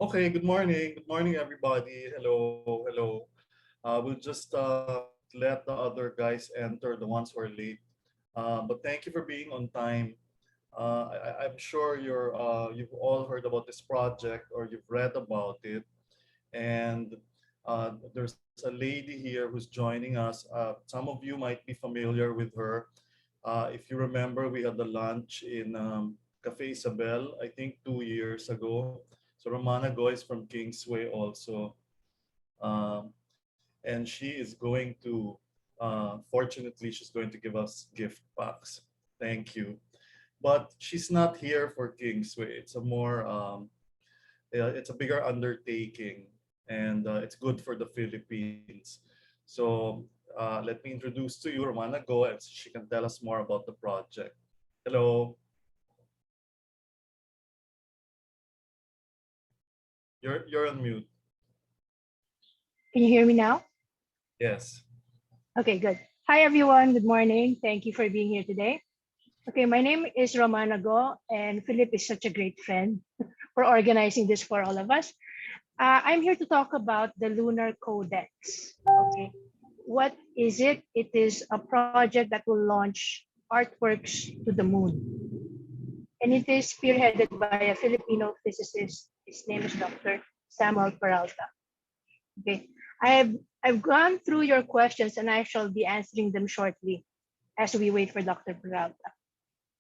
Okay, good morning. Good morning, everybody. Hello, hello. We'll just let the other guys enter, the ones who are late. But thank you for being on time. I'm sure you've all heard about this project or you've read about it. And there's a lady here who's joining us. Some of you might be familiar with her. If you remember, we had the lunch in Cafe Isabel, I think 2 years ago. So Romana Go is from Kingsway also. Um, and she is going to, fortunately, she's going to give us gift packs. Thank you. But she's not here for Kingsway. It's a bigger undertaking, and it's good for the Philippines. So let me introduce to you Romana Go, and she can tell us more about the project. Hello, you're on mute. Can you hear me now? Yes. Okay, good. Hi, everyone. Good morning. Thank you for being here today. Okay, my name is Romana Go, and Philip is such a great friend for organizing this for all of us. I'm here to talk about the Lunar Codex. Okay, what is it? It is a project that will launch artworks to the moon, and it is spearheaded by a Filipino physicist. His name is Dr. Samuel Peralta. Okay, I've I've gone through your questions and I shall be answering them shortly as we wait for Dr. Peralta.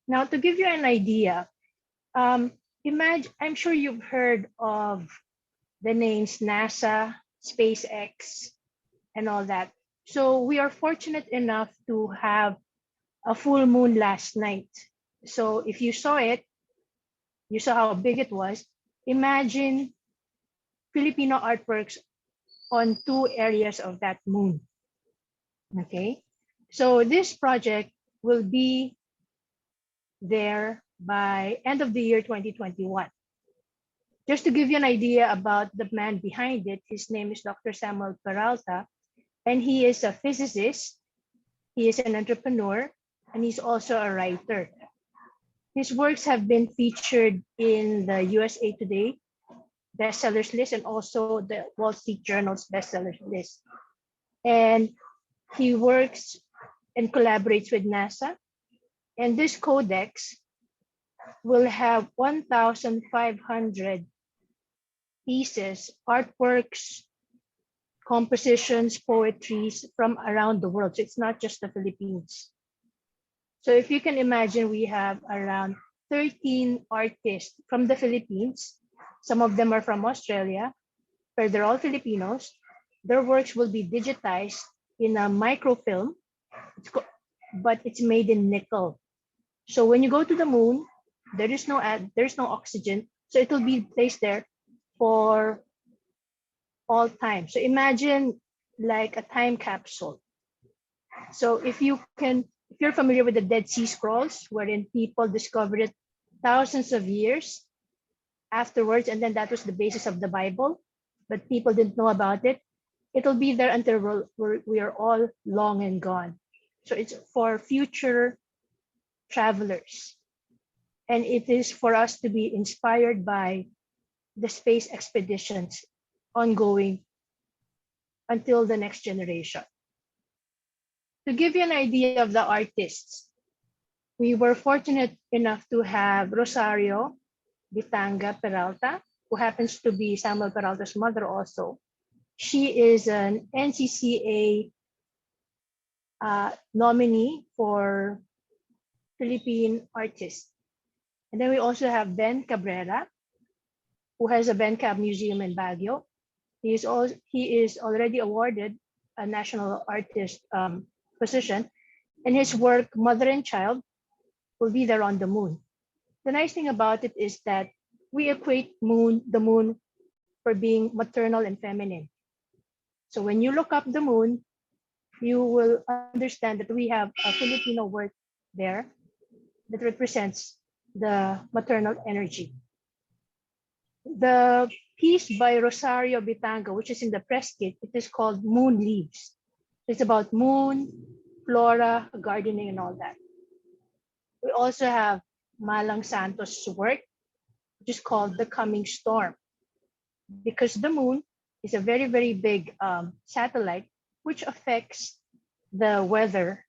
Now, to give you an idea, imagine I'm sure you've heard of the names NASA, SpaceX, and all that. So we are fortunate enough to have a full moon last night. So if you saw it, you saw how big it was. Imagine Filipino artworks on two areas of that moon. Okay. So this project will be there by end of the year 2021. Just to give you an idea about the man behind it, his name is Dr. Samuel Peralta, and he is a physicist, he is an entrepreneur, and he's also a writer. His works have been featured in the USA Today bestsellers list and also the Wall Street Journal's bestsellers list. And he works and collaborates with NASA. And this codex will have 1,500 pieces, artworks, compositions, poetries from around the world. So it's not just the Philippines. So if you can imagine, we have around 13 artists from the Philippines. Some of them are from Australia, but they're all Filipinos. Their works will be digitized in a microfilm, but it's made in nickel. So when you go to the moon, there's no oxygen, so it will be placed there for all time. So imagine like a time capsule. So if you're familiar with the Dead Sea Scrolls, wherein people discovered it thousands of years afterwards, and then that was the basis of the Bible, but people didn't know about it. It'll be there until we are all long and gone. So it's for future travelers. And it is for us to be inspired by the space expeditions ongoing until the next generation. To give you an idea of the artists, we were fortunate enough to have Rosario Bitanga Peralta, who happens to be Samuel Peralta's mother also. She is an NCCA nominee for Philippine artists. And then we also have Ben Cabrera, who has a Ben Cab Museum in Baguio. He is already awarded a national artist position, and his work, Mother and Child, will be there on the moon. The nice thing about it is that we equate the moon for being maternal and feminine. So when you look up the moon, you will understand that we have a Filipino word there that represents the maternal energy. The piece by Rosario Bitanga, which is in the press kit, it is called Moon Leaves. It's about moon, flora, gardening, and all that. We also have Malang Santos' work, which is called The Coming Storm. because the moon is a very, very big satellite, which affects the weather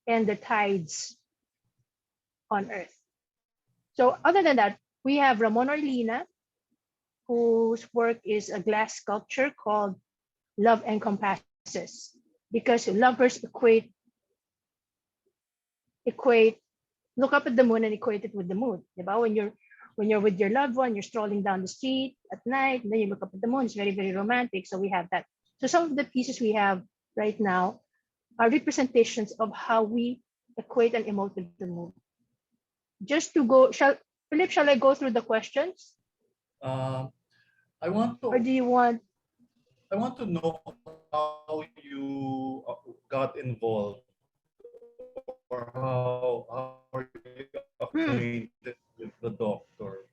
and the tides on Earth. So other than that, we have Ramon Orlina, whose work is a glass sculpture called Love Encompasses, because lovers equate look up at the moon and equate it with the moon. Diba? When you're with your loved one, you're strolling down the street at night, and then you look up at the moon. It's very, very romantic. So we have that. So some of the pieces we have right now are representations of how we equate and emote with the moon. Just to go, Philip, shall I go through the questions? Uh, I want Or to do you want I want to know how you got involved, or how are you acquainted with the doctor?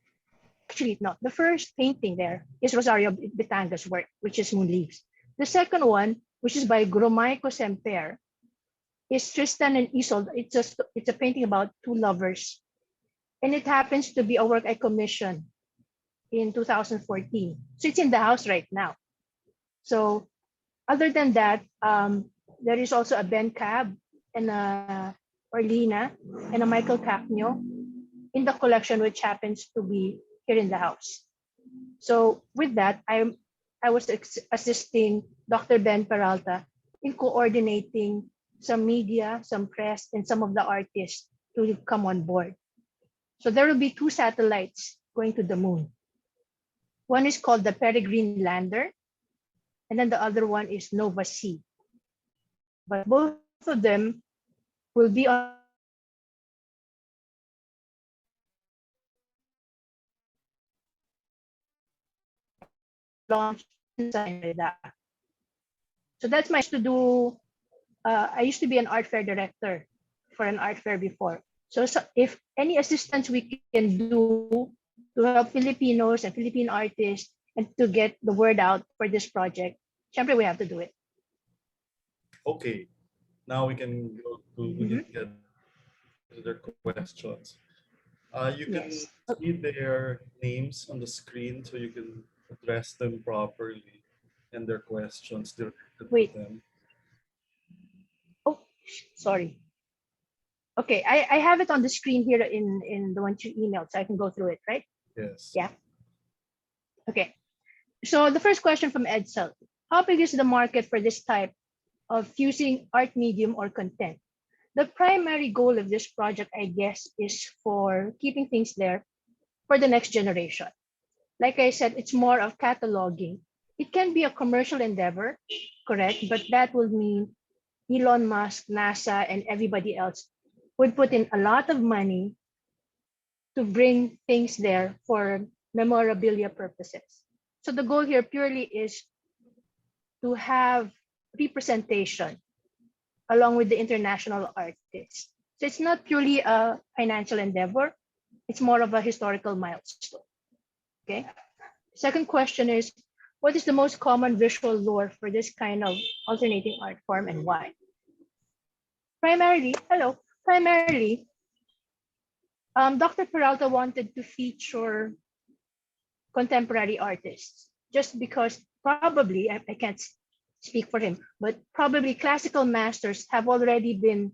actually, no, the first painting there is Rosario Bitanga's work, which is Moon Leaves. The second one, which is by Gromaico Semper, is Tristan and Isolde. It's a painting about two lovers. And it happens to be a work I commissioned in 2014. So it's in the house right now. So other than that, there is also a Ben Cab and a Orlina and a Michael Cacnio in the collection, which happens to be here in the house. So with that, I was assisting Dr. Ben Peralta in coordinating some media, some press, and some of the artists to come on board. So there will be two satellites going to the moon. One is called the Peregrine Lander, and then the other one is Nova C. But both of them will be on the moon launch inside Merida. So that's my to do. I used to be an art fair director for an art fair before. So if any assistance we can do to help Filipinos and Philippine artists and to get the word out for this project, syempre we have to do it. Okay, now we Mm-hmm. can get to their questions. You can see Yes. their names on the screen so you can address them properly and their questions directed to Wait. them. Oh, sorry. Okay, I have it on the screen here in the one you emailed, so I can go through it, right? Yes. Yeah. Okay. So the first question from Edsel: how big is the market for this type of fusing art medium or content? The primary goal of this project, I guess, is for keeping things there for the next generation. Like I said, it's more of cataloging. It can be a commercial endeavor, correct? But that will mean Elon Musk, NASA, and everybody else would put in a lot of money to bring things there for memorabilia purposes. So the goal here purely is to have representation along with the international artists. So it's not purely a financial endeavor, it's more of a historical milestone. Okay. Second question is, what is the most common visual lore for this kind of alternating art form and why? Primarily, Dr. Peralta wanted to feature contemporary artists just because probably, I can't speak for him, but probably classical masters have already been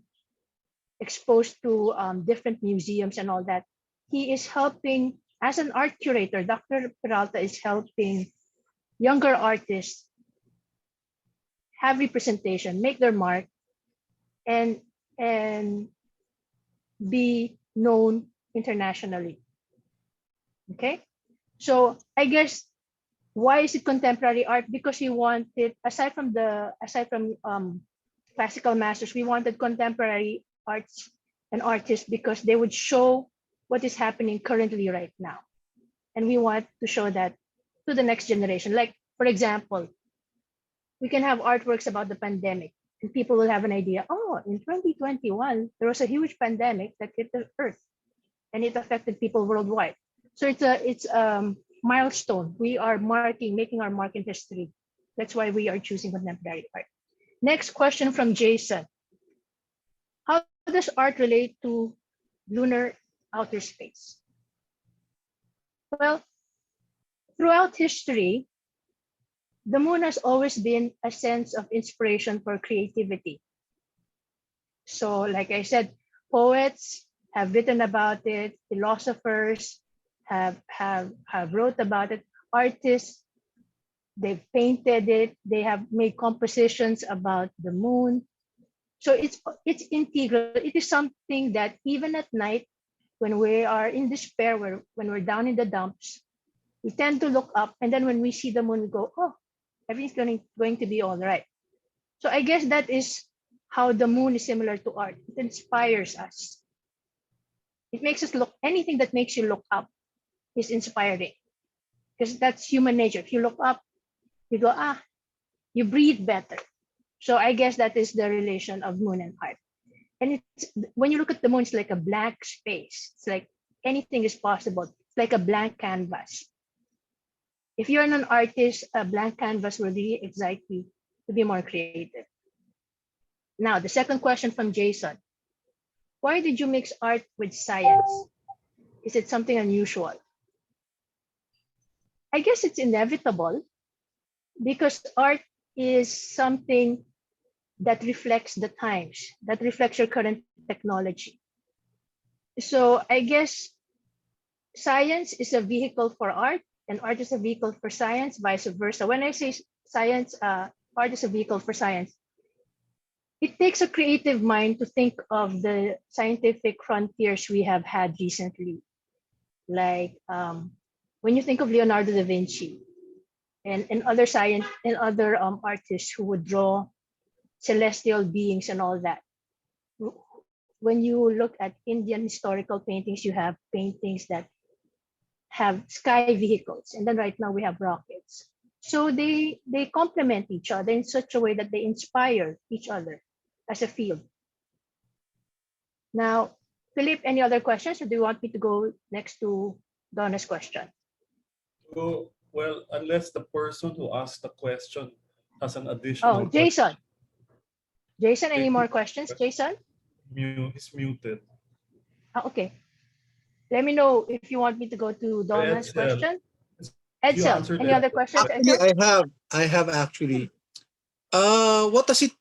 exposed to different museums and all that. He is helping, as an art curator, Dr. Peralta is helping younger artists have representation, make their mark, and and be known internationally. Okay, so I guess why is it contemporary art? Because we wanted, aside from classical masters, we wanted contemporary arts and artists because they would show what is happening currently right now, and we want to show that to the next generation. Like for example, we can have artworks about the pandemic, and people will have an idea. Oh, in 2021 there was a huge pandemic that hit the earth, and it affected people worldwide. So it's a milestone. We are making our mark in history. That's why we are choosing contemporary art. Next question from Jason: how does art relate to lunar outer space? Well, throughout history, the moon has always been a sense of inspiration for creativity. So, like I said, poets have written about it, philosophers have wrote about it, artists, they've painted it, they have made compositions about the moon. So it's integral. It is something that even at night, when we are in despair, when we're down in the dumps, we tend to look up, and then when we see the moon, we go, "Oh, everything's going to be all right." So I guess that is how the moon is similar to art. It inspires us. It makes us look. Anything that makes you look up is inspiring because that's human nature. If you look up, you go, ah, you breathe better. So I guess that is the relation of moon and art. And it's when you look at the moon, it's like a blank space. It's like anything is possible. It's like a blank canvas. If you're an artist, a blank canvas will really excite you to be more creative. Now, the second question from Jason. Why did you mix art with science? Is it something unusual? I guess it's inevitable because art is something that reflects the times, that reflects your current technology. So I guess science is a vehicle for art and art is a vehicle for science, vice versa. When I say science, art is a vehicle for science, it takes a creative mind to think of the scientific frontiers we have had recently. Like when you think of Leonardo da Vinci and other science and other artists who would draw celestial beings and all that. When you look at Indian historical paintings, you have paintings that have sky vehicles, and then right now we have rockets. So they complement each other in such a way that they inspire each other as a field. Now, Philip, any other questions, or do you want me to go next to Donna's question? So, well, unless the person who asked the question has an Oh, additional question, Jason. Jason, any maybe more questions? Jason? is muted. Okay. Let me know if you want me to go to Donna's Edsel, question. since you answered Edsel, any other Edsel's questions, question, Actually, Edsel? I have actually. What does it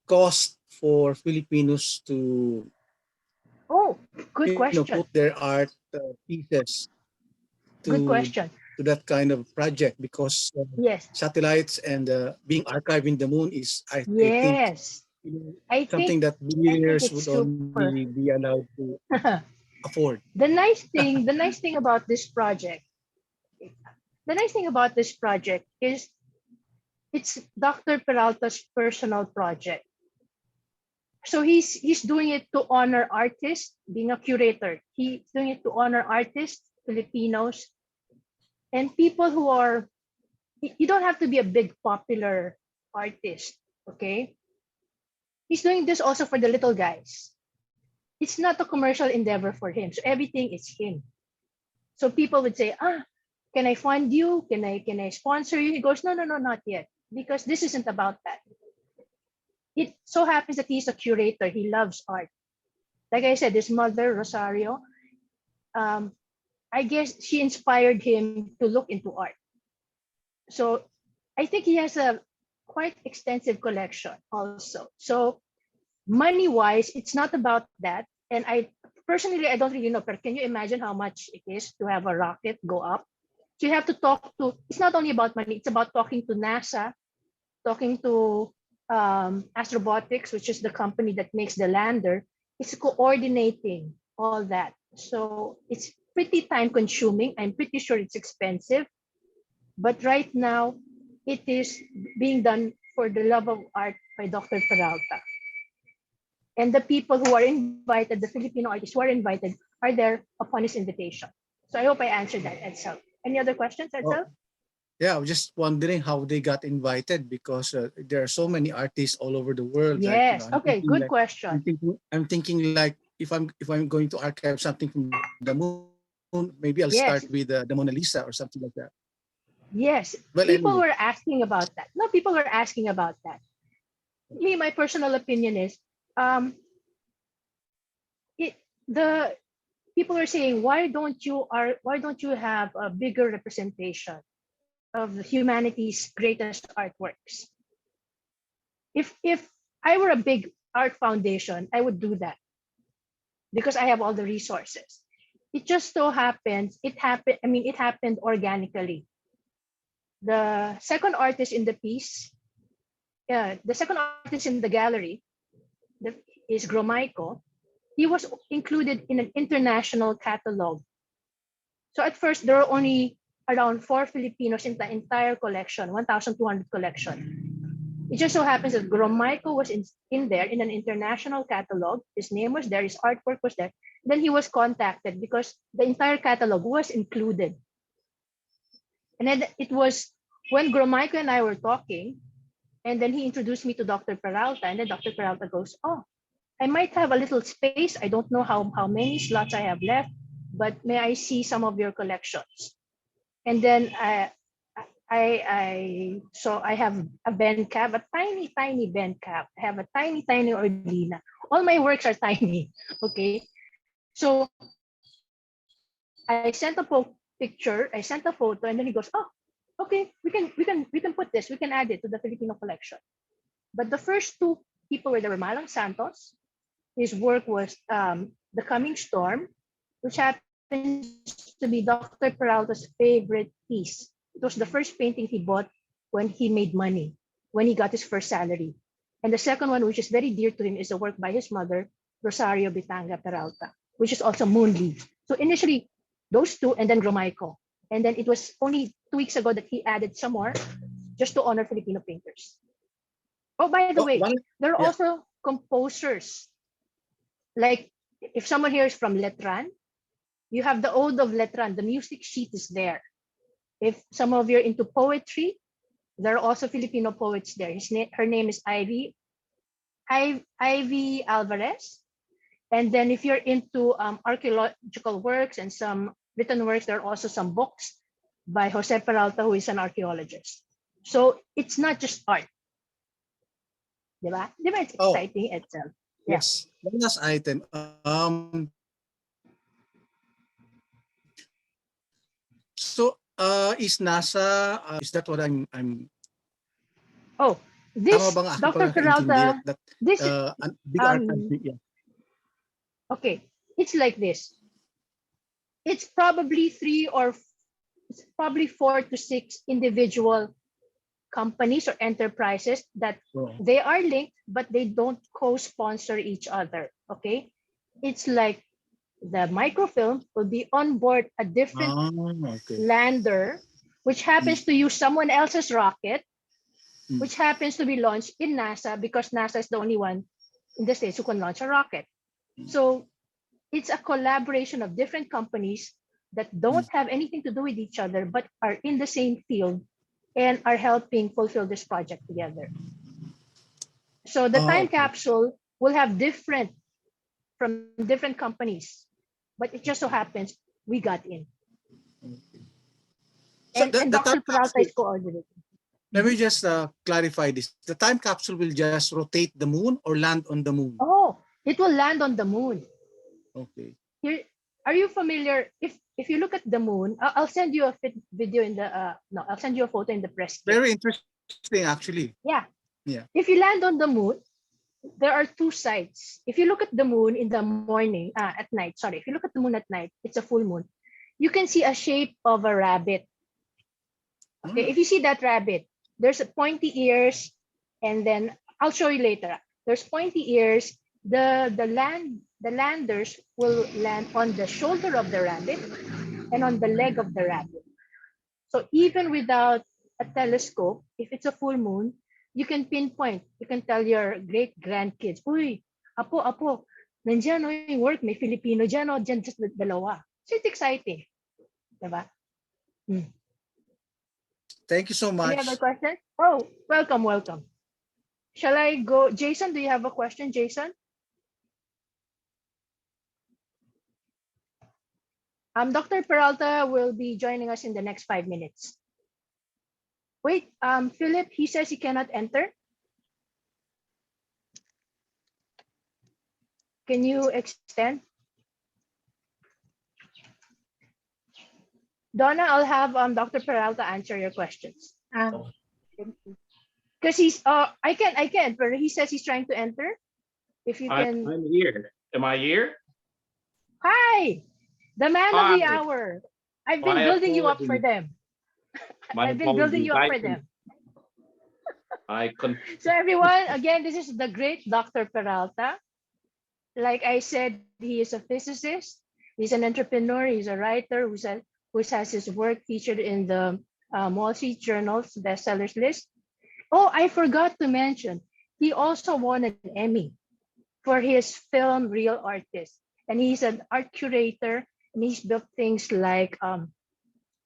cost for Filipinos to, Oh, good put question. their art pieces Good to question. that kind of project? Because Yes. satellites and being archived in the moon is, I think, Yes. I think something that I think billionaires it's would super. only be allowed to afford. The nice thing about this project, the nice thing about this project is it's Dr. Peralta's personal project. So he's doing it to honor artists, being a curator. He's doing it to honor artists, Filipinos, and people who are you don't have to be a big popular artist, okay? He's doing this also for the little guys. It's not a commercial endeavor for him. So everything is him. So people would say, can I fund you? Can I sponsor you? He goes, no, no, no, not yet. Because this isn't about that. It so happens that he's a curator. He loves art. Like I said, his mother, Rosario, um, I guess she inspired him to look into art. So I think he has a quite extensive collection also. So money wise, it's not about that. And I don't really know, but can you imagine how much it is to have a rocket go up? So you have to talk to, it's not only about money, it's about talking to NASA, talking to Astrobotics, which is the company that makes the lander. It's coordinating all that. So it's pretty time consuming. I'm pretty sure it's expensive. But right now, it is being done for the love of art by Dr. Peralta. And the people who are invited, the Filipino artists who are invited, are there upon his invitation. So I hope I answered that, Edsel. Any other questions, Oh, Edsel? yeah, I was just wondering how they got invited because there are so many artists all over the world. Like, Yes. Okay, good question. I'm thinking like, if I'm going to archive something from the moon, maybe I'll start with the Mona Yes. Lisa or something like that. Yes. Well, anyway. People were asking about that. No, people were asking about that. Me, my personal opinion is um it the people are saying why don't you have a bigger representation of humanity's greatest artworks. If I were a big art foundation, I would do that because I have all the resources. It just so happens it happened. I mean, it happened organically. The second artist in the piece, the second artist in the gallery, is Gromaico. He was included in an international catalog. So at first, there were only around 4 Filipinos in the entire collection, 1,200 collection. It just so happens that Gromaico was in there in an international catalog. His name was there, his artwork was there. Then he was contacted because the entire catalog was included. And then it was when Gromaico and I were talking, and then he introduced me to Dr. Peralta, and then Dr. Peralta goes, "Oh, I might have a little space. I don't know how many slots I have left, but may I see some of your collections?" And then so I have a bend cap, a tiny bend cap. I have a tiny Ordina. All my works are tiny. Okay, so I sent a picture. I sent a photo, and then he goes, "Oh, okay, we can put this. We can add it to the Filipino collection." But the first two people were there were Malang Santos. His work was The Coming Storm, which happens to be Dr. Peralta's favorite piece. It was the first painting he bought when he made money, when he got his first salary. And the second one, which is very dear to him, is a work by his mother, Rosario Bitanga Peralta, which is also Moonleaf. So initially, those two, and then Gromaico. And then it was only 2 weeks ago that he added some more just to honor Filipino painters. Oh, by the way, One, there are yeah. also composers. Like if someone here is from Letran, you have the Ode of Letran. The music sheet is there. If some of you are into poetry, there are also Filipino poets there. Her name is Ivy Alvarez. And then if you're into archaeological works and some written works, there are also some books by Jose Peralta, who is an archaeologist. So it's not just art. Diba? Diba it's Oh, exciting itself? Yeah. yes. One last item. So, is NASA, is that what I'm Oh, tama this bang aking Dr. pagkakaintindi Peralta, that this big archive, um yeah. okay, it's like this. It's probably it's probably 4 to 6 individual companies or enterprises that Oh. they are linked, but they don't co-sponsor each other. Okay, it's like the microfilm will be on board a different Ah, okay. lander, which Mm, happens to use someone else's rocket, mm, which happens to be launched in NASA because NASA is the only one in the States who can launch a rocket. mm, So it's a collaboration of different companies that mm. don't have anything to do with each other, but are in the same field and are helping fulfill this project together. So the Oh, time okay. capsule will have different from different companies, but it just so happens we got in. Okay. So And the time Dr. Peralta capsule, is coordinating. let me Mhm. just clarify this. The time capsule will just rotate the moon or land on the moon. Oh, it will land on the moon. Okay. Here, are you familiar? If you look at the moon, I'll send you a video in the no, I'll send you a photo in the press kit. Very interesting, actually. Yeah, Yeah. if you land on the moon, there are two sides. If you look at the moon in the morning, at night, sorry, if you look at the moon at night, it's a full moon. You can see a shape of a rabbit. Okay, Ah, if you see that rabbit, there's a pointy ears, and then I'll show you later. There's pointy ears. The landers will land on the shoulder of the rabbit and on the leg of the rabbit. So even without a telescope, if it's a full moon, you can pinpoint. You can tell your great grandkids, "Uy, apo, nandiyan o yung work, may Filipino dyan o dyan just dalawa." So it's exciting, diba? Hmm. thank you so Any other much. questions? Oh, welcome. Shall I go? Jason, do you have a question, Jason? Dr. Peralta will be joining us in the next 5 minutes. Wait, Philip, he says he cannot enter. Can you extend? Donna, I'll have Dr. Peralta answer your questions. Oh, Because I can, but he says he's trying to enter. If you can, I'm here. Am I here? hi, the man of Hi. the hour. I've My been building you up for apologies. them. My I've been building apologies. you up for them. I con So everyone, again, this is the great Dr. Peralta. Like I said, he is a physicist. He's an entrepreneur. He's a writer who has his work featured in the Wall Street Journal's bestsellers list. Oh, I forgot to mention, he also won an Emmy for his film Real Artist, and he's an art curator, and he's built things like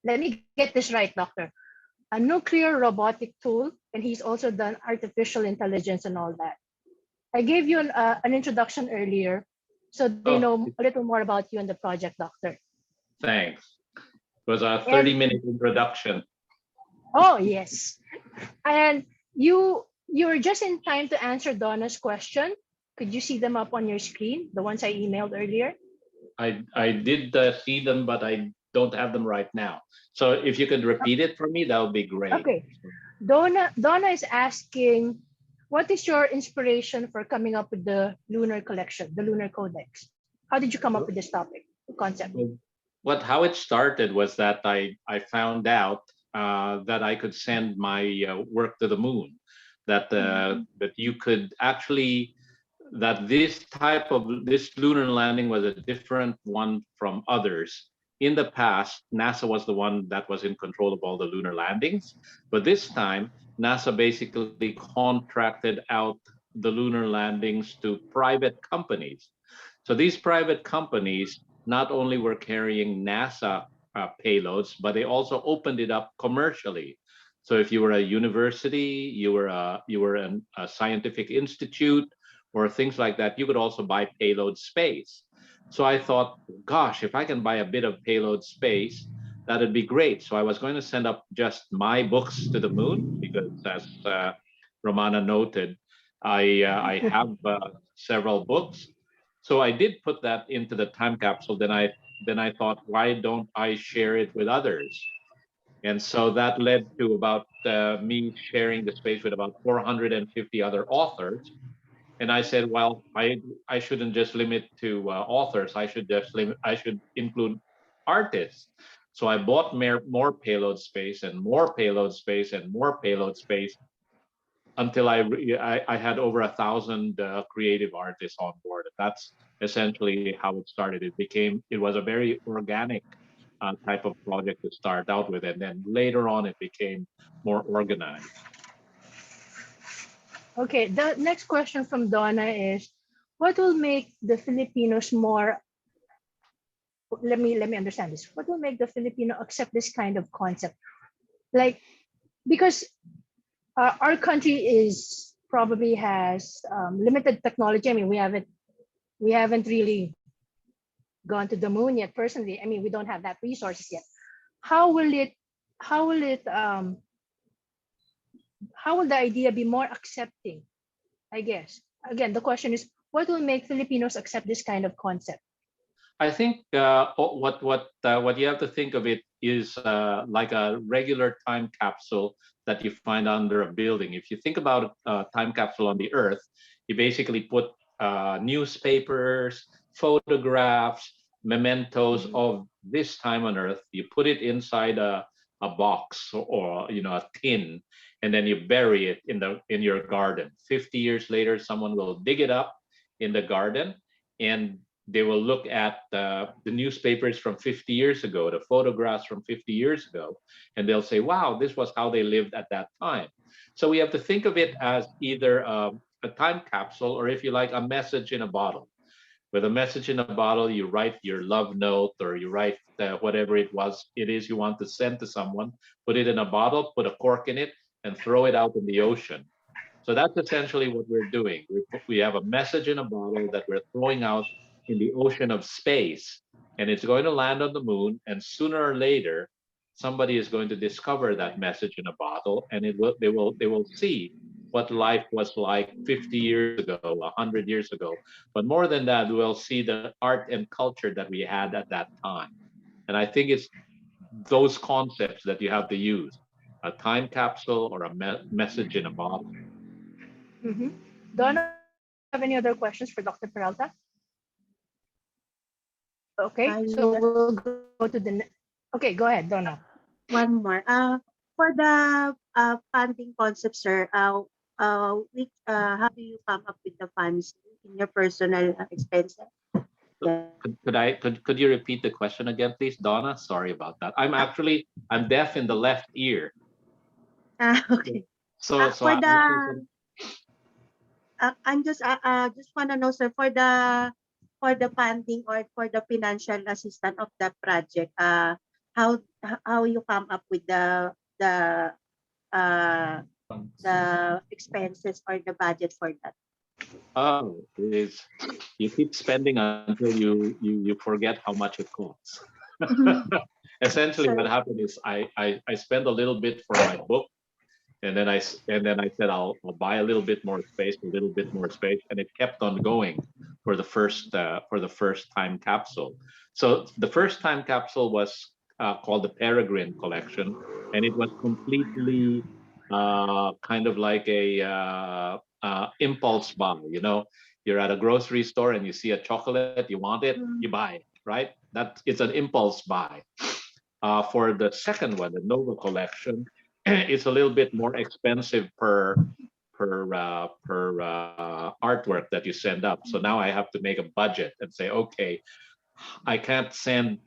let me get this right, Doctor, a nuclear robotic tool, and he's also done artificial intelligence and all that. I gave you an introduction earlier, so they Oh, know a little more about you and the project, Doctor. thanks. It was a And 30-minute introduction. oh yes, and you were just in time to answer Donna's question. Could you see them up on your screen, the ones I emailed earlier? I did see them, but I don't have them right now. So if you could repeat it for me, that would be great. Okay. Donna is asking, what is your inspiration for coming up with the lunar collection, the lunar codex? How did you come up with this topic, concept? Well, how it started was that I found out that I could send my work to the moon, that Mhm. that you could actually, that this lunar landing was a different one from others. In the past, NASA was the one that was in control of all the lunar landings, but this time NASA basically contracted out the lunar landings to private companies. So these private companies not only were carrying NASA payloads, but they also opened it up commercially. So if you were a university, you were a scientific institute, or things like that, you could also buy payload space. So I thought, gosh, if I can buy a bit of payload space, that'd be great. So I was going to send up just my books to the moon because, as Romana noted, I have several books. So I did put that into the time capsule. Then I thought, why don't I share it with others? And so that led to about me sharing the space with about 450 other authors. And I said, well, I shouldn't just limit to authors. I should include artists. So I bought more payload space and more payload space and more payload space until I had over 1,000 creative artists on board. That's essentially how it started. It was a very organic type of project to start out with, and then later on it became more organized. Okay, the next question from Donna is, what will make the Filipinos more, let me understand this. What will make the Filipino accept this kind of concept? Like, because our country is probably has limited technology. I mean, we haven't really gone to the moon yet. Personally, I mean, we don't have that resources yet. How will it? How will it? How will the idea be more accepting? I guess. Again, the question is, what will make Filipinos accept this kind of concept? I think what you have to think of it is like a regular time capsule that you find under a building. If you think about a time capsule on the Earth, you basically put newspapers, photographs, mementos Mhm. of this time on Earth. You put it inside a box, or a tin, and then you bury it in your garden. 50 years later, someone will dig it up in the garden, and they will look at the newspapers from 50 years ago, the photographs from 50 years ago, and they'll say, wow, this was how they lived at that time. So we have to think of it as either a time capsule, or if you like, a message in a bottle. With a message in a bottle, you write your love note, or you write whatever it is you want to send to someone, put it in a bottle, put a cork in it, and throw it out in the ocean. So that's essentially what we're doing. We have a message in a bottle that we're throwing out in the ocean of space, and it's going to land on the moon. And sooner or later, somebody is going to discover that message in a bottle, and they will see what life was like 50 years ago, 100 years ago. But more than that, we'll see the art and culture that we had at that time. And I think it's those concepts that you have to use, a time capsule or a message in a bottle. Mm-hmm. Donna, do you have any other questions for Dr. Peralta? Okay, I so we'll go to the okay. Go ahead, Donna. one more. For the funding concept, sir, how do you come up with the funds in your personal expenses? Yeah. Could you repeat the question again, please, Donna? Sorry about that. I'm deaf in the left ear. Okay. So For I the actually can, I'm just want to know, sir, for the funding or for the financial assistance of the project, how how you come up with uh the expenses or the budget for that? oh, it is, you keep spending until you forget how much it costs. Essentially, what So, happened is I spend a little bit for my book, and then I said I'll buy a little bit more space, a little bit more space, and it kept on going for the first time capsule. So the first time capsule was called the Peregrine Collection, and it was completely kind of like a impulse buy. You know, you're at a grocery store and you see a chocolate, you want it, you buy it, right? That it's an impulse buy. For the second one, the Nova Collection, it's a little bit more expensive per artwork that you send up. So now I have to make a budget and say, okay, I can't send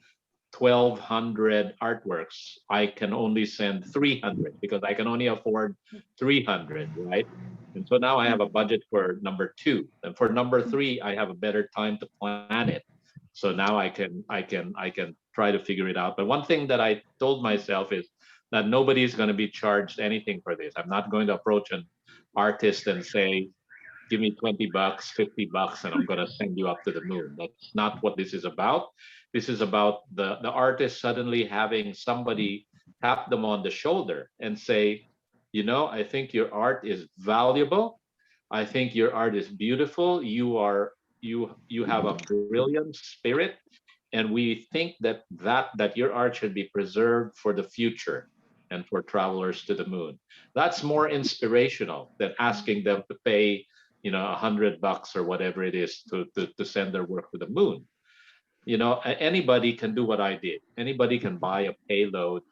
1,200 artworks. I can only send 300 because I can only afford 300, right? And so now I have a budget for number two, and for number three, I have a better time to plan it. So now I can try to figure it out. But one thing that I told myself is that nobody is going to be charged anything for this. I'm not going to approach an artist and say, give me 20 bucks, 50 bucks, and I'm going to send you up to the moon. That's not what this is about. This is about the artist suddenly having somebody tap them on the shoulder and say, you know, I think your art is valuable. I think your art is beautiful. You have a brilliant spirit, and we think that your art should be preserved for the future and for travelers to the moon. That's more inspirational than asking them to pay, you know, $100 or whatever it is to send their work to the moon. You know, anybody can do what I did. Anybody can buy a payload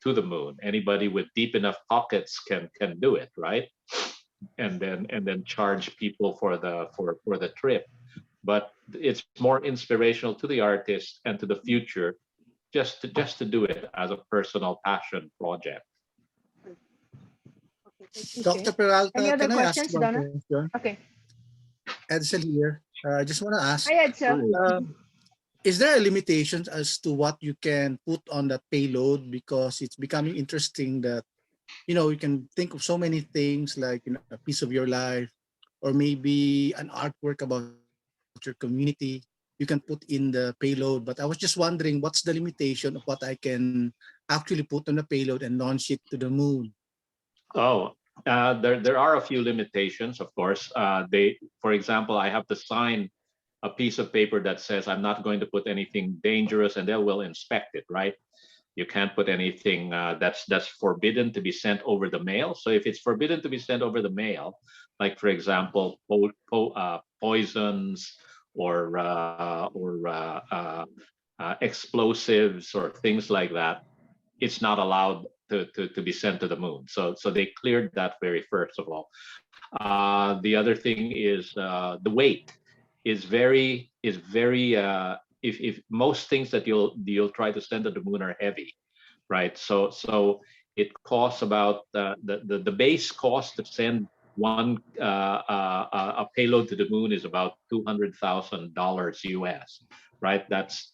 to the moon. Anybody with deep enough pockets can do it, right? And then charge people for the trip. But it's more inspirational to the artist and to the future, just to do it as a personal passion project. okay, thank you, sir. Dr. Okay. Any Peralta, other can I ask questions, one Donna? question? Okay. Edsel here. I just want to ask, Hi, Edsel. uh, is there a limitations as to what you can put on that payload? Because it's becoming interesting that, you can think of so many things like, a piece of your life or maybe an artwork about your community you can put in the payload. But I was just wondering what's the limitation of what I can actually put on the payload and launch it to the moon. Oh, there are a few limitations, of course. For example, I have to sign a piece of paper that says I'm not going to put anything dangerous, and they will inspect it, right? You can't put anything that's forbidden to be sent over the mail. So if it's forbidden to be sent over the mail, like for example, poisons or explosives or things like that, it's not allowed to be sent to the moon. So they cleared that very first of all. The other thing is the weight is very if most things that you'll try to send to the moon are heavy, right? So it costs about the base cost to send one a payload to the moon is about $200,000 US, right? That's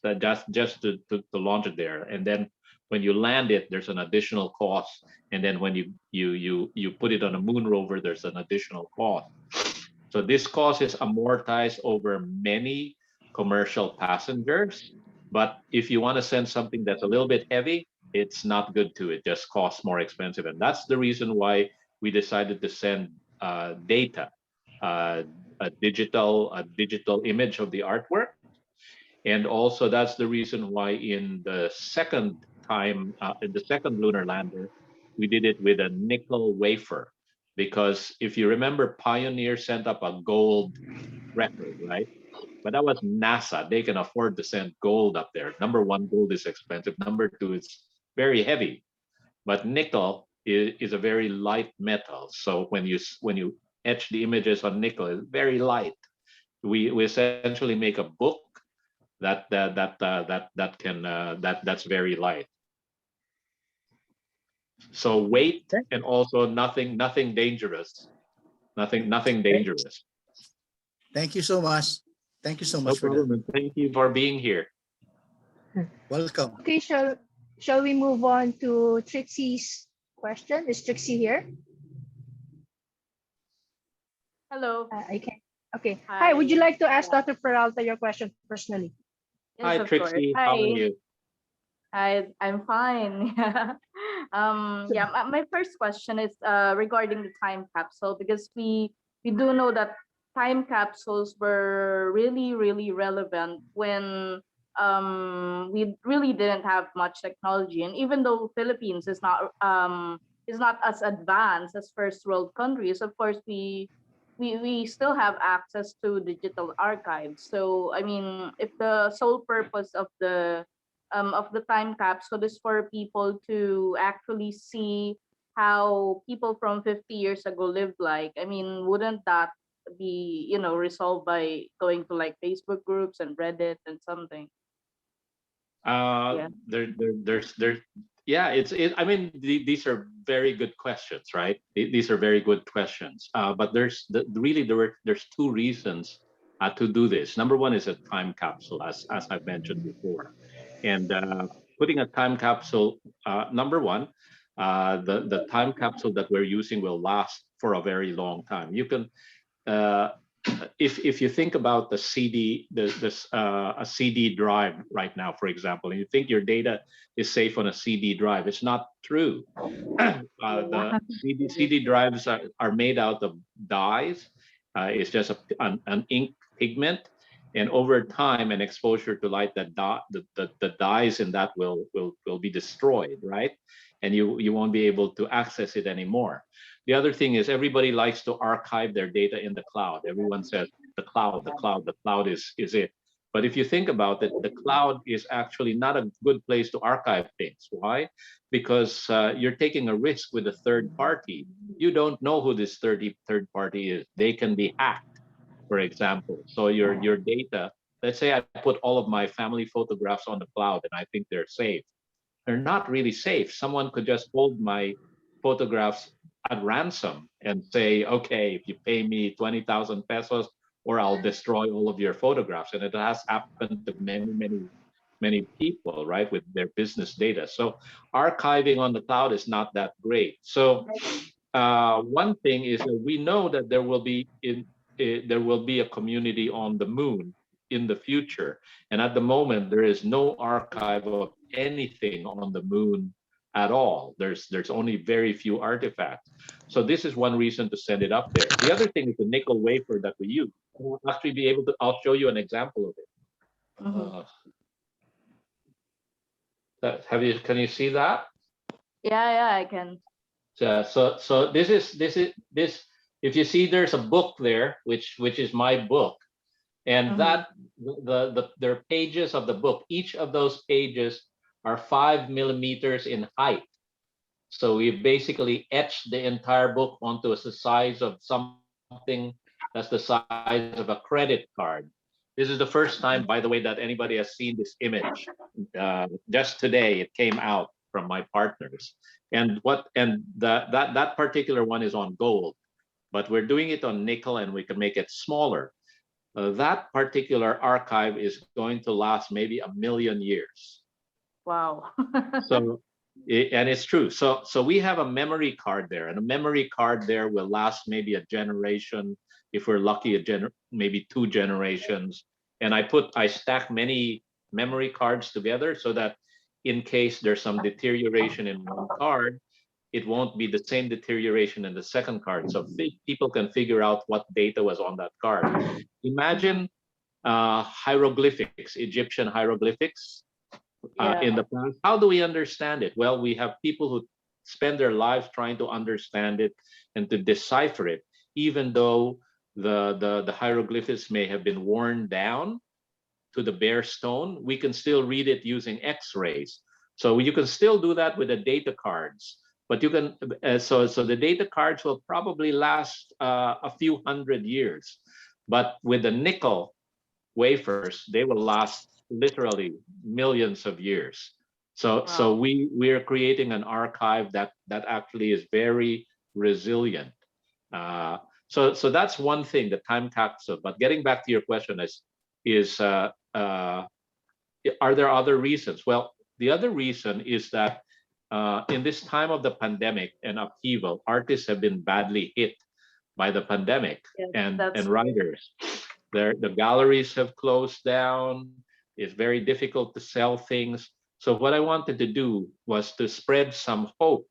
just to launch it there, and then when you land it, there's an additional cost, and then when you put it on a moon rover, there's an additional cost. So this cost is amortized over many commercial passengers. But if you want to send something that's a little bit heavy, it's not good to. It just costs more expensive. And that's the reason why we decided to send data, uh, a digital image of the artwork. And also that's the reason why in the second in the second lunar lander, we did it with a nickel wafer, because if you remember, Pioneer sent up a gold record, right? But that was NASA. They can afford to send gold up there. Number one, gold is expensive. Number two, it's very heavy. But nickel is a very light metal. So when you etch the images on nickel, it's very light. We essentially make a book that's very light. So weight, Thank, and also nothing dangerous. Nothing thank, dangerous. thank you so much. Thank you so No much for that. problem. And thank you for being here. Welcome. Okay, shall we move on to Trixie's question? Is Trixie here? Hello. I can. Okay. Hi. Would you Hi. like to ask Yeah. Dr. Peralta your question personally? Yes, Hi, of course. Trixie. How are Hi. you? I'm fine. Yeah. Yeah, my first question is regarding the time capsule, because we do know that time capsules were really, really relevant when we really didn't have much technology. And even though Philippines is not as advanced as first world countries, of course we still have access to digital archives. So I mean, if the sole purpose of the time capsule is for people to actually see how people from 50 years ago lived like, I mean, wouldn't that be, resolved by going to like Facebook groups and Reddit and something? Yeah. There's yeah, I mean, these are very good questions, right? These are very good questions. But there's two reasons to do this. Number one is a time capsule, as I've mentioned before, and putting a time capsule. Number one, the time capsule that we're using will last for a very long time. You can uh, if you think about the CD, a CD drive right now, for example, and you think your data is safe on a CD drive, it's not true. The CD drives are made out of dyes. It's just an ink pigment, and over time and exposure to light, the dyes in that will be destroyed, right? And you won't be able to access it anymore. The other thing is everybody likes to archive their data in the cloud. Everyone says the cloud is it. But if you think about it, the cloud is actually not a good place to archive things. Why? Because you're taking a risk with a third party. You don't know who this third party is. They can be hacked, for example. So your data, let's say I put all of my family photographs on the cloud and I think they're safe. They're not really safe. Someone could just hold my photographs at ransom and say, okay, if you pay me 20,000 pesos, or I'll destroy all of your photographs. And it has happened to many people, right, with their business data. So archiving on the cloud is not that great. So one thing is that we know that there will be a community on the moon in the future, and at the moment there is no archive of anything on the moon at all. There's only very few artifacts. So this is one reason to send it up there. The other thing is the nickel wafer that we use. We'll actually be able to. I'll show you an example of it. Mhm. Can you see that? Yeah, I can. So this. If you see, there's a book there, which is my book, and Mhm. that there are pages of the book. Each of those pages are 5 millimeters in height. So we basically etched the entire book onto the size of something that's the size of a credit card. This is the first time, by the way, that anybody has seen this image. Just today, it came out from my partners, and that particular one is on gold, but we're doing it on nickel, and we can make it smaller. That particular archive is going to last maybe 1 million years. Wow. So, and it's true. So we have a memory card there, and a memory card there will last maybe a generation, if we're lucky, maybe 2 generations. And I stack many memory cards together so that in case there's some deterioration in one card, it won't be the same deterioration in the second card. So people can figure out what data was on that card. Imagine hieroglyphics, Egyptian hieroglyphics. Yeah. in the past. How do we understand it? Well, we have people who spend their lives trying to understand it and to decipher it, even though the hieroglyphics may have been worn down to the bare stone. We can still read it using X-rays. So you can still do that with the data cards. But you can so the data cards will probably last a few hundred years, but with the nickel wafers, they will last literally millions of years. So Wow. we are creating an archive that actually is very resilient. Uh, so that's one thing, the time capsule. But getting back to your question is are there other reasons? Well, the other reason is that in this time of the pandemic and upheaval, artists have been badly hit by the pandemic, Yes, and that's true. writers. The galleries have closed down. It's very difficult to sell things. So what I wanted to do was to spread some hope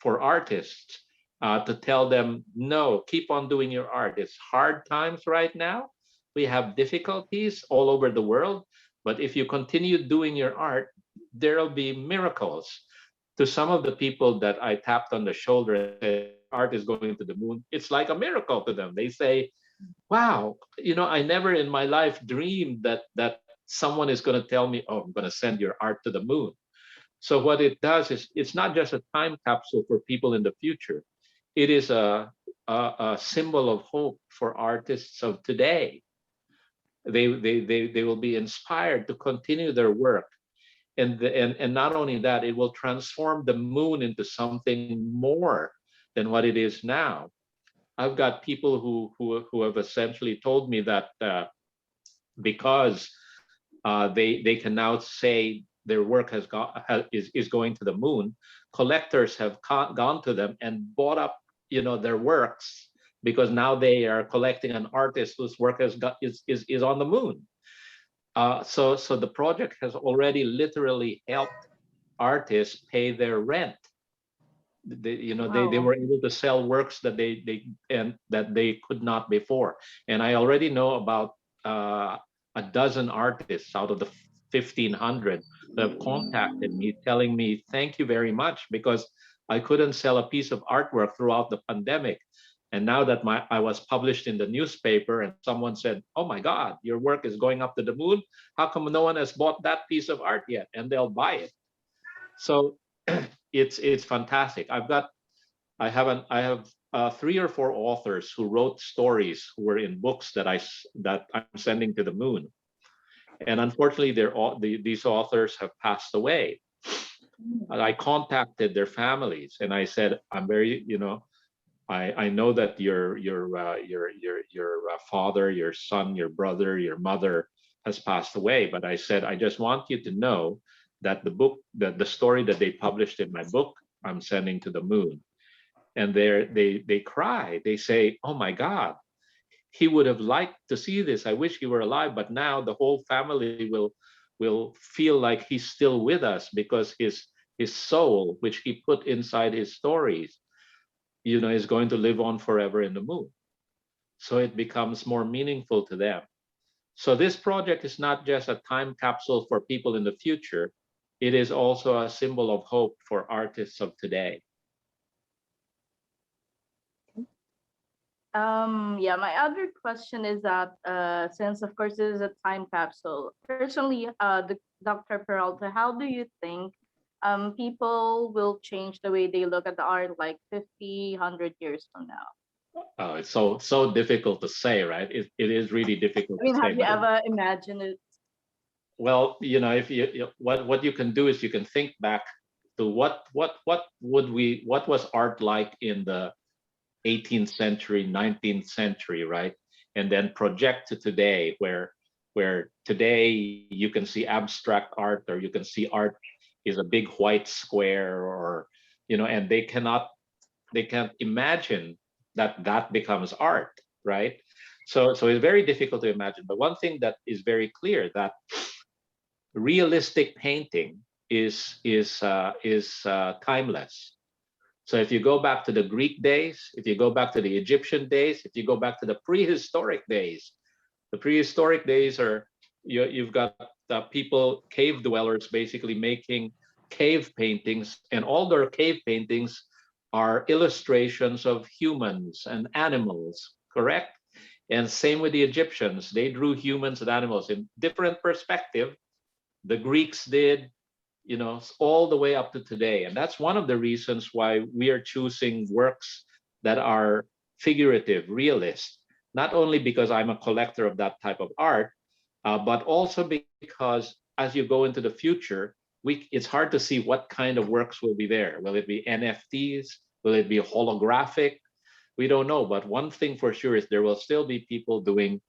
for artists, to tell them, no, keep on doing your art. It's hard times right now. We have difficulties all over the world. But if you continue doing your art, there'll be miracles. To some of the people that I tapped on the shoulder and said, your art is going to the moon, it's like a miracle to them. They say, wow, I never in my life dreamed that someone is going to tell me, oh, I'm going to send your art to the moon. So what it does is it's not just a time capsule for people in the future. It is a symbol of hope for artists of today. They will be inspired to continue their work. And not only that, it will transform the moon into something more than what it is now. I've got people who have essentially told me that because they can now say their work is going to the moon, collectors have gone to them and bought up their works, because now they are collecting an artist whose work is on the moon. So the project has already literally helped artists pay their rent. They Wow. were able to sell works that they could not before. And I already know about a dozen artists out of the 1,500 that have contacted me telling me thank you very much, because I couldn't sell a piece of artwork throughout the pandemic. And now that I was published in the newspaper and someone said, oh my God, your work is going up to the moon, how come no one has bought that piece of art yet? And they'll buy it. So it's fantastic. I have 3 or 4 authors who wrote stories who were in books that I'm sending to the moon, and unfortunately, these authors have passed away. And I contacted their families and I said, I'm very, I know that your father, your son, your brother, your mother has passed away, but I said, I just want you to know that the story that they published in my book, I'm sending to the moon. And they cry. They say, oh my God, he would have liked to see this. I wish he were alive, but now the whole family will feel like he's still with us, because his soul, which he put inside his stories, is going to live on forever in the moon. So it becomes more meaningful to them. So this project is not just a time capsule for people in the future, it is also a symbol of hope for artists of today. Yeah, my other question is that since of course this is a time capsule, personally, Dr. Peralta, how do you think people will change the way they look at the art like 50, 100 years from now? Oh, it's so difficult to say, right? It is really difficult I to mean, say. have you But ever imagined it? well, if what you can do is you can think back to what was art like in the 18th century, 19th century, right? And then project to today, where today you can see abstract art, or you can see art is a big white square, or and they can't imagine that becomes art, right? So it's very difficult to imagine. But one thing that is very clear, that realistic painting is timeless. So if you go back to the Greek days, if you go back to the Egyptian days, if you go back to the prehistoric days are you've got people, cave dwellers, basically making cave paintings, and all their cave paintings are illustrations of humans and animals, correct? And same with the Egyptians. They drew humans and animals in different perspective. The Greeks did, all the way up to today. And that's one of the reasons why we are choosing works that are figurative, realist, not only because I'm a collector of that type of art, but also because as you go into the future, it's hard to see what kind of works will be there. Will it be NFTs? Will it be holographic? We don't know. But one thing for sure is there will still be people doing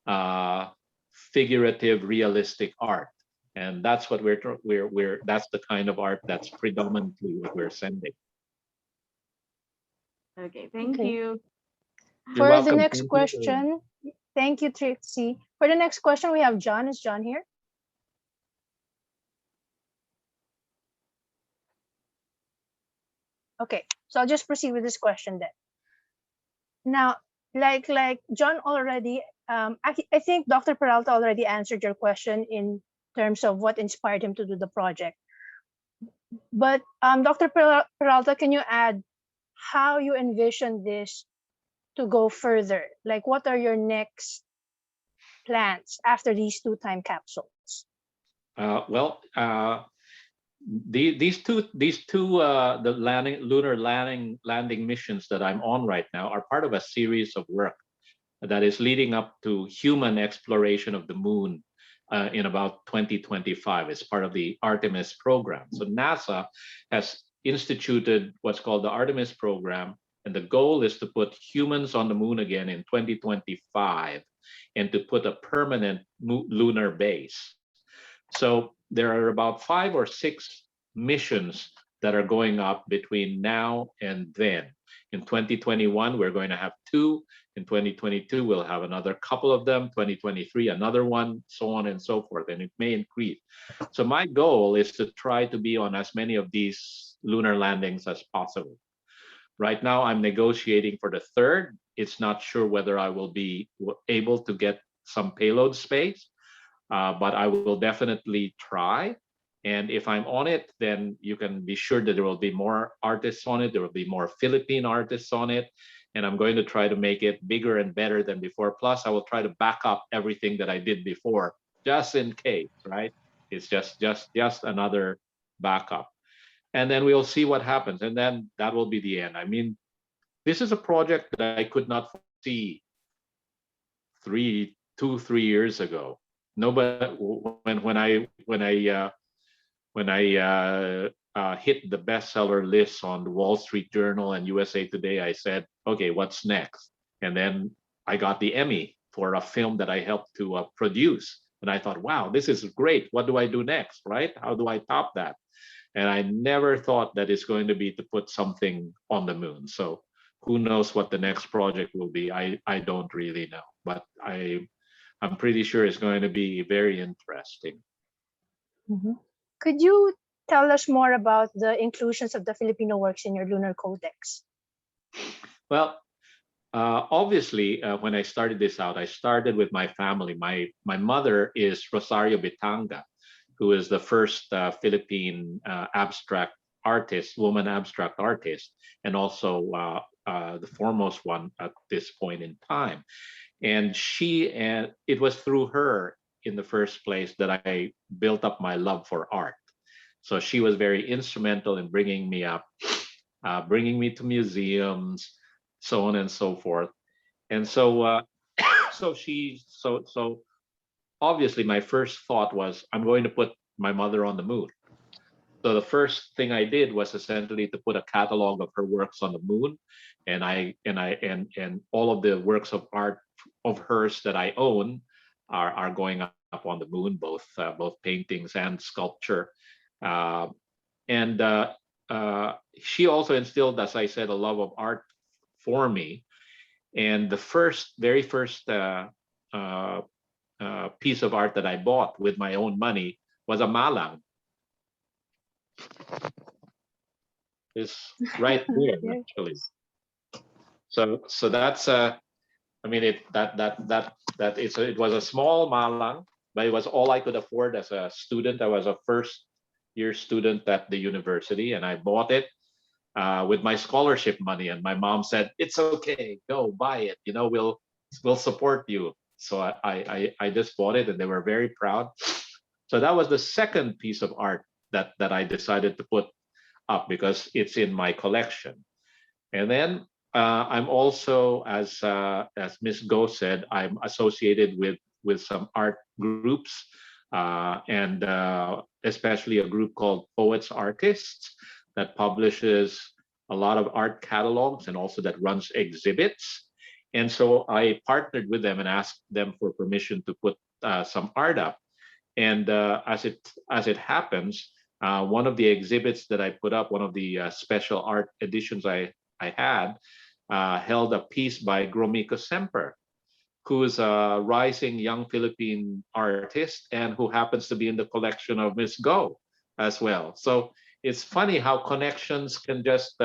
uh, figurative, realistic art, and that's what that's the kind of art that's predominantly what we're sending. Okay, thank Okay. you. You're For the welcome. next Thank you. question, thank you, Trixie. For the next question, we have John. Is John here? Okay, so I'll just proceed with this question then. Now, like John already, I think Dr. Peralta already answered your question in terms of what inspired him to do the project. But Dr. Peralta, can you add how you envision this to go further? Like, what are your next plans after these two time capsules? Well, these two the lunar landing missions that I'm on right now are part of a series of work that is leading up to human exploration of the moon in about 2025 as part of the Artemis program. So NASA has instituted what's called the Artemis program, and the goal is to put humans on the moon again in 2025 and to put a permanent lunar base. So there are about 5 or 6 missions that are going up between now and then. In 2021, we're going to have 2. In 2022, we'll have another couple of them. 2023, another one, so on and so forth, and it may increase. So my goal is to try to be on as many of these lunar landings as possible. Right now, I'm negotiating for the 3rd. It's not sure whether I will be able to get some payload space, but I will definitely try. And if I'm on it, then you can be sure that there will be more artists on it. There will be more Philippine artists on it. And I'm going to try to make it bigger and better than before. Plus, I will try to back up everything that I did before, just in case, right? It's just another backup. And then we'll see what happens. And then that will be the end. I mean, this is a project that I could not foresee 3 years ago. Nobody, when I hit the bestseller list on the Wall Street Journal and USA Today, I said, okay, what's next? And then I got the Emmy for a film that I helped to produce. And I thought, wow, this is great. What do I do next, right? How do I top that? And I never thought that it's going to be to put something on the moon. So who knows what the next project will be? I don't really know, but I'm pretty sure it's going to be very interesting. Mhm. Could you tell us more about the inclusions of the Filipino works in your lunar codex? Well, obviously, when I started this out, I started with my family. My mother is Rosario Bitanga, who is the first Philippine abstract artist, woman abstract artist, and also the foremost one at this point in time. And it was through her in the first place that I built up my love for art. So she was very instrumental in bringing me up, bringing me to museums, so on and so forth. And so, so obviously, my first thought was, I'm going to put my mother on the moon. So the first thing I did was essentially to put a catalog of her works on the moon, and all of the works of art of hers that I own are going up on the moon, both paintings and sculpture. Uh, and she also instilled, as I said, a love of art for me. And the very first piece of art that I bought with my own money was a malang. It's right here, Yeah. actually. So that's I mean it was a small malang but it was all I could afford as a student. I was a first year student at the university, and I bought it with my scholarship money. And my mom said, "It's okay, go buy it. You know, we'll support you." So I just bought it, and they were very proud. So that was the second piece of art that I decided to put up because it's in my collection. And then I'm also, as Miss Go said, I'm associated with some art groups, and especially a group called Poets Artists that publishes a lot of art catalogs and also that runs exhibits. And so I partnered with them and asked them for permission to put some art up. And as it happens, one of the exhibits that I put up, one of the special art editions I had, held a piece by Gromiko Semper, who is a rising young Philippine artist and who happens to be in the collection of Miss Go as well. So it's funny how connections can just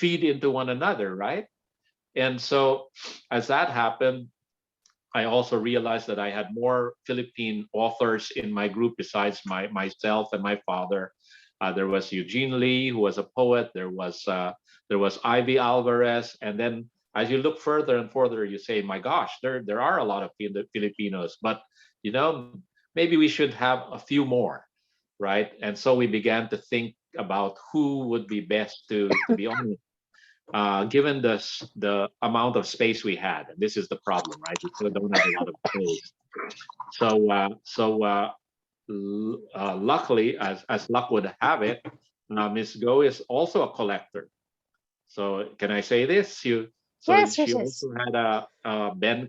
feed into one another, right? And so as that happened, I also realized that I had more Philippine authors in my group besides myself and my father. There was Eugene Lee, who was a poet. There was Ivy Alvarez, and then as you look further and further, you say, "My gosh, there are a lot of Filipinos, but maybe we should have a few more, right?" And so we began to think about who would be best to be on, given the amount of space we had. And this is the problem, right? We still don't have a lot of space. So luckily, as luck would have it, Miss Go is also a collector. So can I say this? Yes, She yes, yes. also had a Ben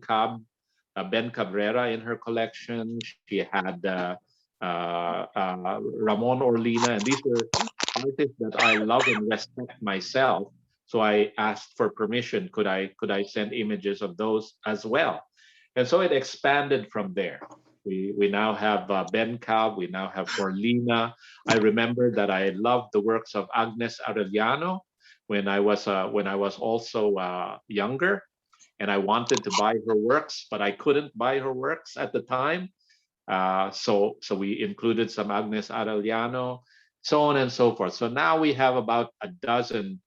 Cabrera in her collection. She had Ramon Orlina, and these were artists that I love and respect myself. So I asked for permission. Could I send images of those as well? And so it expanded from there. We now have Ben Cab. We now have Orlina. I remember that I loved the works of Agnes Arellano when I was also younger, and I wanted to buy her works, but I couldn't buy her works at the time. So we included some Agnes Arellano, so on and so forth. So now we have about a dozen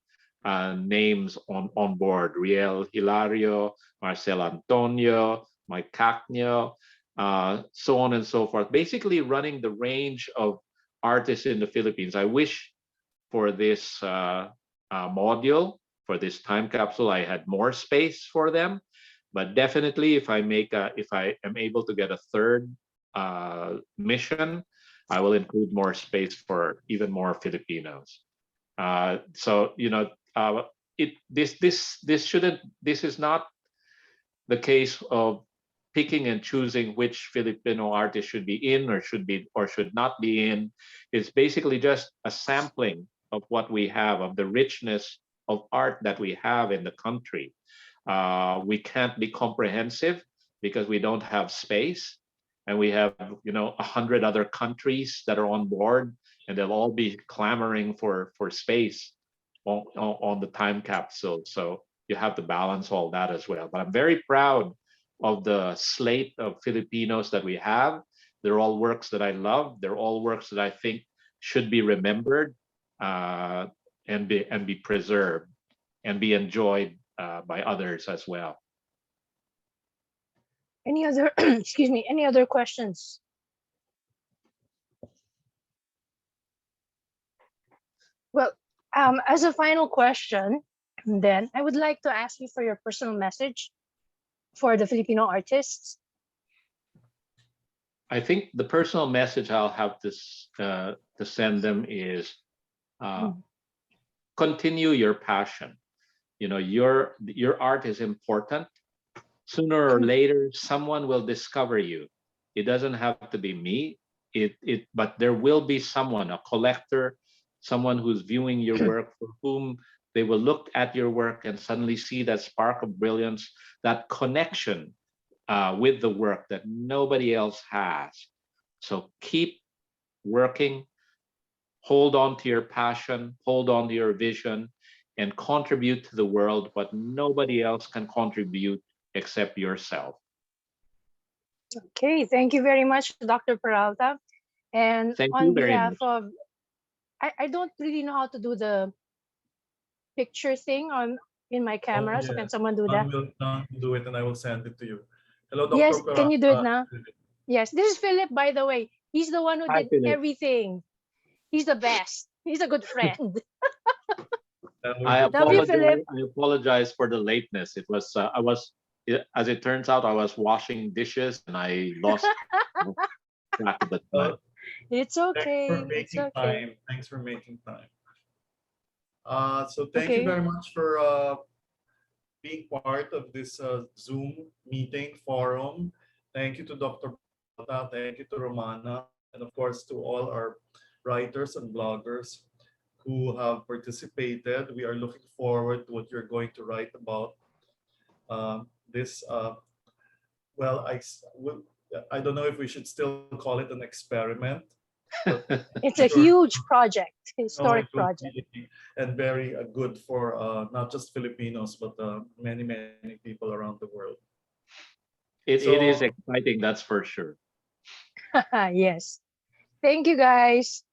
names on board: Riel Hilario, Marcel Antonio, Mike Cacnio, so on and so forth. Basically, running the range of artists in the Philippines. I wish for this module, for this time capsule, I had more space for them. But definitely, if I am able to get a third mission, I will include more space for even more Filipinos. So this is not the case of picking and choosing which Filipino artist should be in or should not be in. It's basically just a sampling of what we have, of the richness of art that we have in the country. We can't be comprehensive because we don't have space, and we have 100 other countries that are on board, and they'll all be clamoring for space on the time capsule. So you have to balance all that as well. But I'm very proud of the slate of Filipinos that we have. They're all works that I love. They're all works that I think should be remembered, and be preserved and be enjoyed by others as well. Any other, excuse me, any other questions? Well, as a final question, then I would like to ask you for your personal message for the Filipino artists. I think the personal message I'll have to send them is continue your passion. Your art is important. Sooner or later, someone will discover you. It doesn't have to be me. But there will be someone, a collector, someone who's viewing your work, for whom they will look at your work and suddenly see that spark of brilliance, that connection with the work that nobody else has. So keep working, hold on to your passion, hold on to your vision, and contribute to the world what nobody else can contribute except yourself. Okay, thank you very much, Dr. Peralta. And Thank you on very behalf much. of, I don't really know how to do the picture thing on in my Oh, camera. So yes. can someone do that? John will do it and I will send it to you. Hello, Dr. Yes, can you do it Peralta. now? Yes, this is Philip, by the way. He's the one who Hi, did Philip. everything. He's the best. He's a good friend. We're good Love you, friends. Philip. I apologize for the lateness. It was as it turns out, I was washing dishes and I lost track of the time. It's Thanks for okay. It's making okay. time. Thanks for making time. So thank you Okay. very much for being part of this Zoom meeting forum. Thank you to Dr. Bata, thank you to Romana, and of course to all our writers and bloggers who have participated. We are looking forward to what you're going to write about this. Well, I don't know if we should still call it an experiment, but It's a sure. huge project, No, it historic will project. be and very good for not just Filipinos but many people around the world. It is So exciting, that's for sure. Yes. Thank you, guys.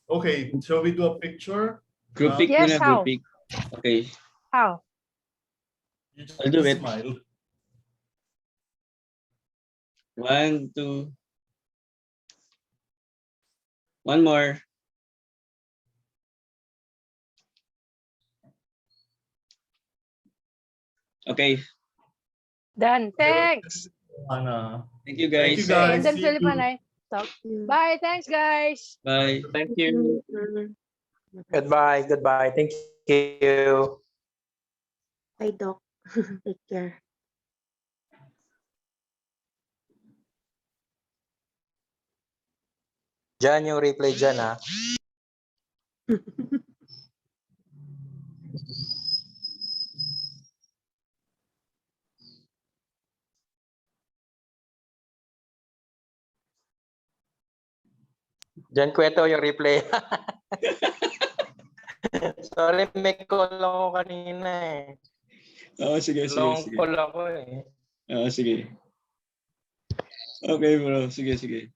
okay, shall we do a picture? Group pic Yes, muna, group how? pic. Okay, How? You just I'll do it. smile. 1, 2. One more. Okay, Done. Thanks. Anna. thank you Thank you guys. Okay, and guys. then See Philip and you. I talk. Bye. Thanks, guys. Bye. Thank you. Goodbye. Goodbye. Thank you. Bye, Doc. Take care. Diyan yung replay dyan, ha? Diyan kwento yung replay. Sorry, may call ako kanina eh. Oo, sige, sige, Long sige. call ako eh. Oo, sige. Okay, bro. Sige, sige.